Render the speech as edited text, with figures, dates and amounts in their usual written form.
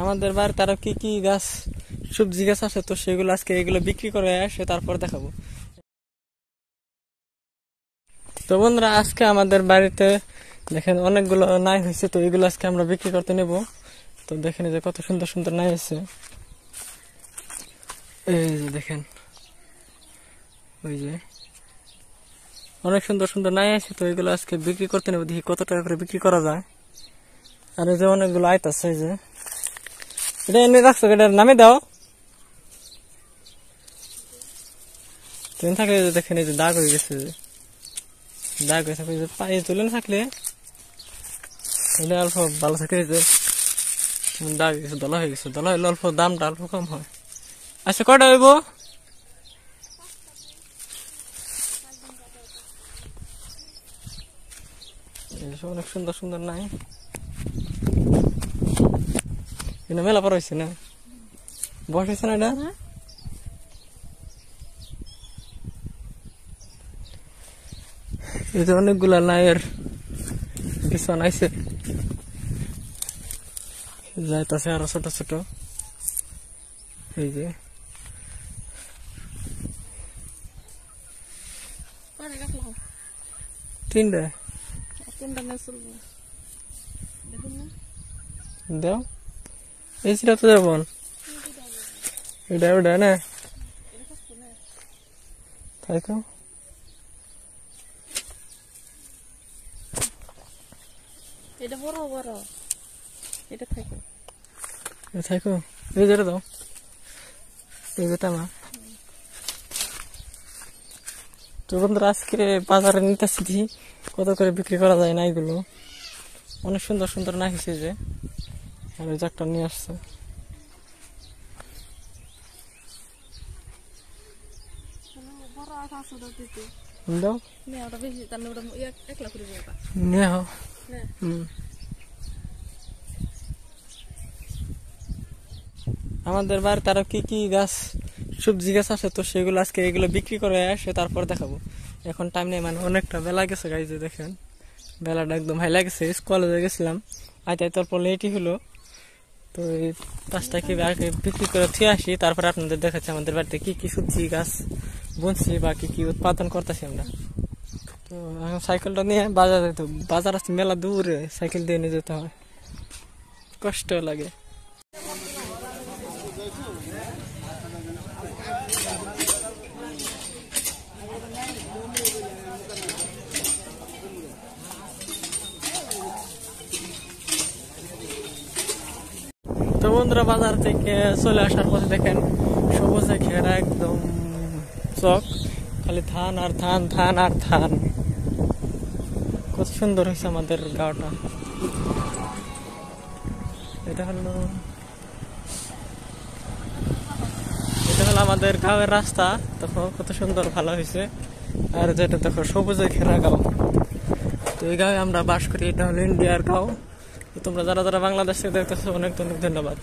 আমাদের বাড়িতে আরো কি কি গাছ সবজি গাছ আছে, তো সেগুলো আজকে এগুলো বিক্রি করে আসে তারপর দেখাবো। তো বন্ধুরা, আজকে আমাদের বাড়িতে দেখেন অনেকগুলো নাই হয়েছে, তো এগুলো আজকে আমরা বিক্রি করতে নেব। তো দেখেন যে কত সুন্দর সুন্দর নাই আছে, এই যে দেখেন, ওই যে অনেক সুন্দর সুন্দর নাই আছে। তো এগুলো আজকে বিক্রি করতে নেব, দেখি কত টাকা করে বিক্রি করা যায়। আর এই যে অনেকগুলো আইতাছে, এই যে এটা এনে রাখছো, এটার নামে দাও। ট্রেন থাকলে দেখেন এই যে দাগ হয়ে গেছে, দাগ হয়ে থাকলে পায়ে তুলে না থাকলে অল্প ভালো থাকে, যে দাগ হয়ে গেছে, দলা হয়ে গেছে। দলা হইলে অল্প দামটা অল্প কম হয়। আচ্ছা, কয়টা হইব? অনেক সুন্দর সুন্দর নাই, এটা মেলা পর হয়েছে না, বয়স হয়েছে না এটা। এই যে অনেকগুলা নাইয়ের বিছান আইছে, যাইতাছে আরো ছোট ছোট, এই যে তিনটা দাও। এই সিটা তো যাবো, এটা ওটা না থাকো, এটা বড় বড়, এটা থাকো থাকো, এই যেটা দাও, এই যেটা আমার। তো বন্ধুরা, আজকে বাজারে নিতেছি, কত করে বিক্রি করা যায় না এগুলো। অনেক সুন্দর সুন্দর না হয়েছে, যে আর ওই একটা নিয়ে আসছে, দাও নিয়ে হো। আমাদের বাড়িতে আরো কি কি গাছ সবজি গাছ আছে, তো সেগুলো আজকে এগুলো বিক্রি করে আসে তারপর দেখাবো। এখন টাইম নেই, মানে অনেকটা বেলা গেছে গাই, যে দেখেন বেলাটা একদম হাই লাগছে। কলেজে গেছিলাম, আইতে তারপর লেটই হলো। তো এই 5টা কি আগে বিক্রি করে থুয়ে আসি, তারপর আপনাদের দেখাচ্ছি আমাদের বাড়িতে কি কি সবজি গাছ বুনছি বা কি কি উৎপাদন করতেছি আমরা। তো এখন সাইকেলটা নিয়ে বাজার যেতে, বাজার আছে মেলা দূরে, সাইকেল দিয়ে নিয়ে যেতে হয়, কষ্ট লাগে। তো বন্ধুরা, বাজার থেকে চলে আসার পথে দেখেন সবুজে ঘেরা একদম চক, খালি ধান আর ধান, ধান আর ধান। কত সুন্দর হয়েছে আমাদের গাঁওটা। এটা হলো আমাদের গাঁয়ের রাস্তা, দেখো কত সুন্দর ভালো হয়েছে। আর যেটা দেখো সবুজে ঘেরা গাঁও, তো এই গাঁয়ে আমরা বাস করি। এটা হলো ইন্ডিয়ার গাঁও। তোমরা যারা যারা বাংলাদেশ থেকে দেখতেছো, অনেক অনেক ধন্যবাদ।